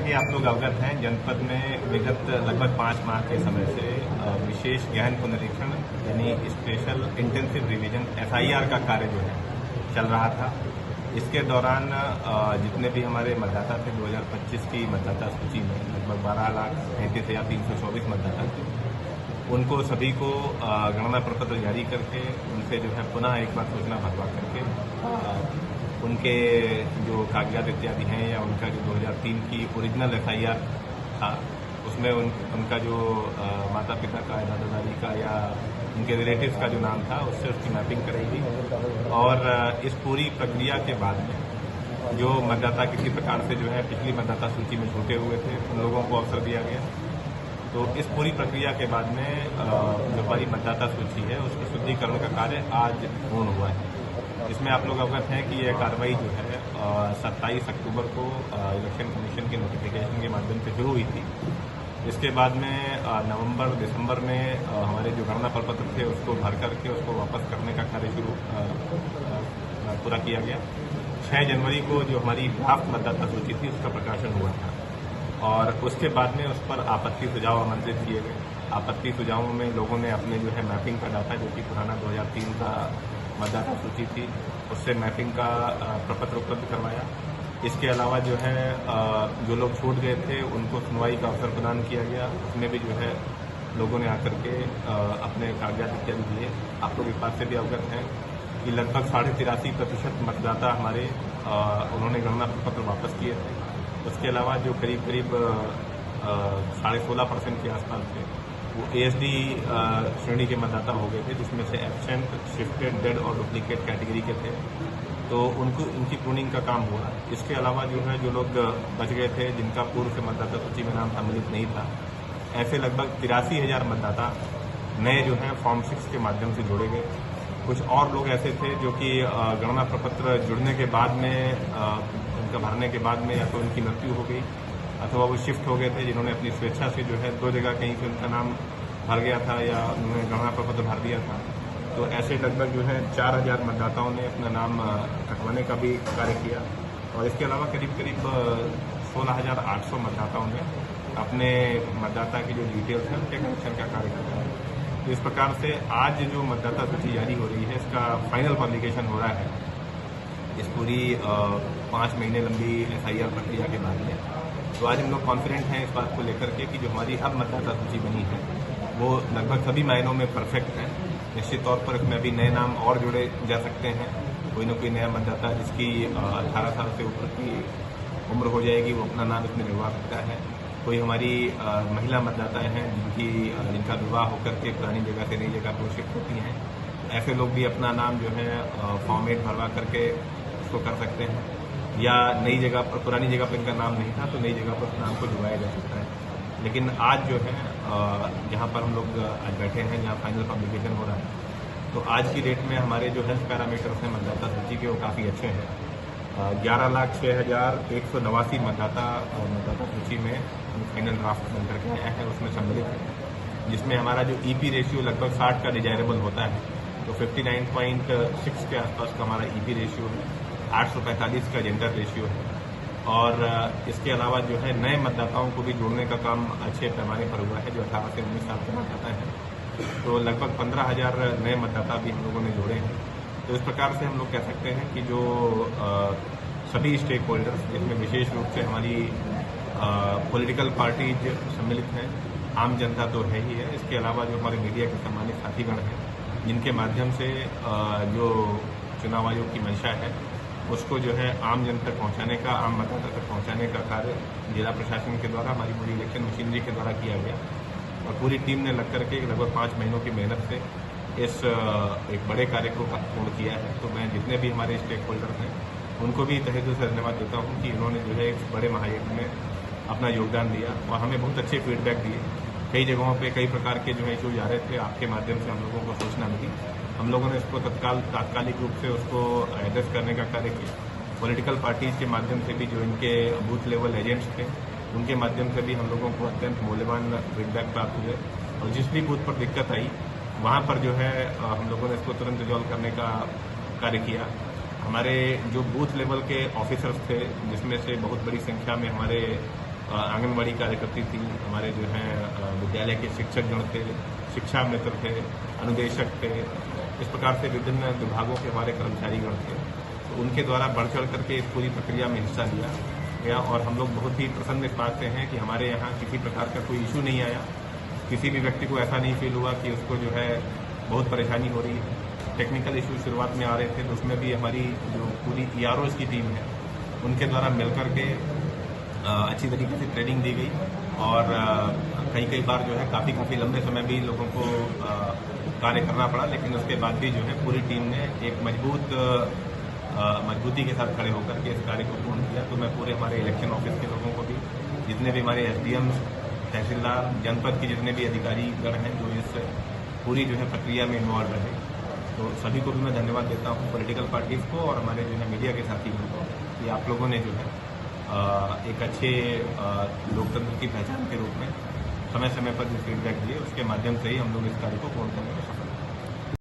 कि आप लोग अवगत हैं, जनपद में विगत लगभग 5 माह के समय से विशेष गहन पुनरीक्षण यानी स्पेशल इंटेंसिव रिवीजन एफआईआर का कार्य जो है चल रहा था। इसके दौरान जितने भी हमारे मतदाता थे 2025 की मतदाता सूची में लगभग 12,33,324 मतदाता थे, उनको सभी को गणना प्रपत्र जारी करके उनसे जो है पुनः एक बार सूचना भरवा करके उनके जो कागजात इत्यादि हैं या उनका जो 2003 की ओरिजिनल एफआईआर था उसमें उनका जो माता पिता का, दादा दादी का या उनके रिलेटिव्स का जो नाम था उससे उसकी मैपिंग कराई गई। और इस पूरी प्रक्रिया के बाद में जो मतदाता किसी प्रकार से जो है पिछली मतदाता सूची में छूटे हुए थे उन लोगों को अवसर दिया गया। तो इस पूरी प्रक्रिया के बाद में जो हमारी मतदाता सूची है उसके शुद्धिकरण का कार्य आज पूर्ण हुआ है। इसमें आप लोग अवगत हैं कि यह कार्रवाई जो है 27 अक्टूबर को इलेक्शन कमीशन के नोटिफिकेशन के माध्यम से शुरू हुई थी। इसके बाद में नवंबर दिसंबर में हमारे जो गणना प्रपत्र थे उसको भर करके उसको वापस करने का कार्य पूरा किया गया। 6 जनवरी को जो हमारी ड्राफ्ट मतदाता सूची थी उसका प्रकाशन हुआ था और उसके बाद में उस पर आपत्ति सुझाव आमंत्रित किए गए। आपत्ति सुझावों में लोगों ने अपने जो है मैपिंग का डाटा, जो कि पुराना 2003 का मतदाता सूची थी, उससे मैपिंग का प्रपत्र उपलब्ध करवाया। इसके अलावा जो है जो लोग छूट गए थे उनको सुनवाई का अवसर प्रदान किया गया। उसमें भी जो है लोगों ने आकर के अपने कागजात इत्यादि दिए। आप लोग इस बात से भी अवगत हैं कि लगभग 83.5% मतदाता हमारे उन्होंने गणना प्रपत्र वापस किए थे। उसके अलावा जो करीब 16.5% के आसपास थे वो एएसडी श्रेणी के मतदाता हो गए थे, जिसमें से एब्सेंट, शिफ्टेड, डेड और डुप्लीकेट कैटेगरी के थे। तो उनकी प्रूनिंग का काम हुआ। इसके अलावा जो है जो लोग बच गए थे जिनका पूर्व से मतदाता सूची में नाम सम्मिलित नहीं था, ऐसे लगभग 83,000 मतदाता नए जो हैं फॉर्म 6 के माध्यम से जोड़े गए। कुछ और लोग ऐसे थे जो कि गणना प्रपत्र जुड़ने के बाद में उनका भरने के बाद में या तो उनकी मृत्यु हो गई अथवा वो शिफ्ट हो गए थे, जिन्होंने अपनी स्वेच्छा से जो है 2 जगह कहीं से उनका नाम भर गया था या उन्होंने गणना प्रपत्र भर दिया था। तो ऐसे लगभग जो है 4,000 मतदाताओं ने अपना नाम कटवाने का भी कार्य किया और इसके अलावा करीब 16,800 मतदाताओं ने अपने मतदाता की जो डिटेल्स हैं उनके करेक्शन का कार्य किया है। तो इस प्रकार से आज जो मतदाता सूची जारी हो रही है इसका फाइनल पब्लिकेशन हो रहा है इस पूरी 5 महीने लंबी एफआईआर प्रक्रिया के बाद में। तो आज हम लोग कॉन्फिडेंट हैं इस बात को लेकर के कि जो हमारी अब मतदाता सूची बनी है वो लगभग सभी मायनों में परफेक्ट है। निश्चित तौर पर इसमें अभी नए नाम और जोड़े जा सकते हैं। कोई न कोई नया मतदाता जिसकी 18 साल से ऊपर की उम्र हो जाएगी वो अपना नाम इसमें जुड़वा सकता है। कोई हमारी महिला मतदाता हैं जिनका विवाह होकर के पुरानी जगह से नई जगह पर शिफ्ट होती हैं, ऐसे लोग भी अपना नाम जो है फॉर्म 8 भरवा करके उसको कर सकते हैं। या नई जगह पर, पुरानी जगह पर इनका नाम नहीं था तो नई जगह पर नाम को जुड़वाया जा सकता है। लेकिन आज जो है जहाँ पर हम लोग आज बैठे हैं, जहाँ फाइनल पब्लिकेशन हो रहा है, तो आज की डेट में हमारे जो हेल्थ पैरामीटर्स हैं मतदाता सूची के वो काफ़ी अच्छे हैं। 11,06,189 मतदाता सूची में फाइनल ड्राफ्ट बन करके आया है, उसमें सम्मिलित है, जिसमें हमारा जो ईपी रेशियो लगभग 60 का डिजायरेबल होता है, तो 59.6 के आसपास का हमारा ईपी रेशियो है। 845 का जेंडर रेशियो है और इसके अलावा जो है नए मतदाताओं को भी जोड़ने का काम अच्छे पैमाने पर हुआ है, जो 18 से 19 साल के मतदाता हैं। तो लगभग 15,000 नए मतदाता भी हम लोगों ने जोड़े हैं। तो इस प्रकार से हम लोग कह सकते हैं कि जो सभी स्टेक होल्डर्स, जिसमें विशेष रूप से हमारी पॉलिटिकल पार्टीज सम्मिलित हैं, आम जनता तो है ही है, इसके अलावा जो हमारे मीडिया के सम्मानित साथीगण हैं, जिनके माध्यम से जो चुनाव आयोग की मंशा है उसको जो है आम जन तक पहुंचाने का, आम मतदाता तक पहुंचाने का कार्य जिला प्रशासन के द्वारा, हमारी पूरी इलेक्शन मशीनरी के द्वारा किया गया और पूरी टीम ने लग करके लगभग 5 महीनों की मेहनत से इस एक बड़े कार्य को पूर्ण किया है। तो मैं जितने भी हमारे स्टेक होल्डर्स हैं उनको भी तहे दिल से धन्यवाद देता हूँ कि इन्होंने जो है एक बड़े महायज्ञ में अपना योगदान दिया और हमें बहुत अच्छे फीडबैक दिए। कई जगहों पे कई प्रकार के जो है इशूज आ रहे थे, आपके माध्यम से हम लोगों को सूचना मिली, हम लोगों ने इसको तात्कालिक रूप से उसको एड्रेस करने का कार्य किया। पॉलिटिकल पार्टीज के माध्यम से भी जो इनके बूथ लेवल एजेंट्स थे उनके माध्यम से भी हम लोगों को अत्यंत मूल्यवान फीडबैक प्राप्त हुए और जिस भी बूथ पर दिक्कत आई वहाँ पर जो है हम लोगों ने इसको तुरंत रिजॉल्व करने का कार्य किया। हमारे जो बूथ लेवल के ऑफिसर्स थे, जिसमें से बहुत बड़ी संख्या में हमारे आंगनबाड़ी कार्यकर्ती थी, हमारे जो हैं विद्यालय के शिक्षक गण थे, शिक्षा मित्र थे, अनुदेशक थे, इस प्रकार से विभिन्न विभागों के हमारे कर्मचारी गण थे। तो उनके द्वारा बढ़ चढ़ करके इस पूरी प्रक्रिया में हिस्सा लिया गया और हम लोग बहुत ही प्रसन्न इस बात से हैं कि हमारे यहाँ किसी प्रकार का कोई इशू नहीं आया। किसी भी व्यक्ति को ऐसा नहीं फील हुआ कि उसको जो है बहुत परेशानी हो रही है। टेक्निकल इशू शुरुआत में आ रहे थे तो उसमें भी हमारी जो पूरी EROs की टीम है उनके द्वारा मिलकर के अच्छी तरीके से ट्रेनिंग दी गई और कई बार जो है काफ़ी लंबे समय भी लोगों को कार्य करना पड़ा, लेकिन उसके बाद भी जो है पूरी टीम ने एक मजबूती के साथ खड़े होकर के इस कार्य को पूर्ण किया। तो मैं पूरे हमारे इलेक्शन ऑफिस के लोगों को भी, जितने भी हमारे SDM, तहसीलदार, जनपद के जितने भी अधिकारीगण हैं जो इस पूरी जो है प्रक्रिया में इन्वॉल्व रहे, तो सभी को भी मैं धन्यवाद देता हूँ, पॉलिटिकल पार्टीज़ को और हमारे जो है मीडिया के साथीगण को, कि आप लोगों ने जो है एक अच्छे लोकतंत्र की पहचान के रूप में समय समय पर जो फीडबैक दिए उसके माध्यम से ही हम लोग इस कार्य को पूर्ण करने में सफल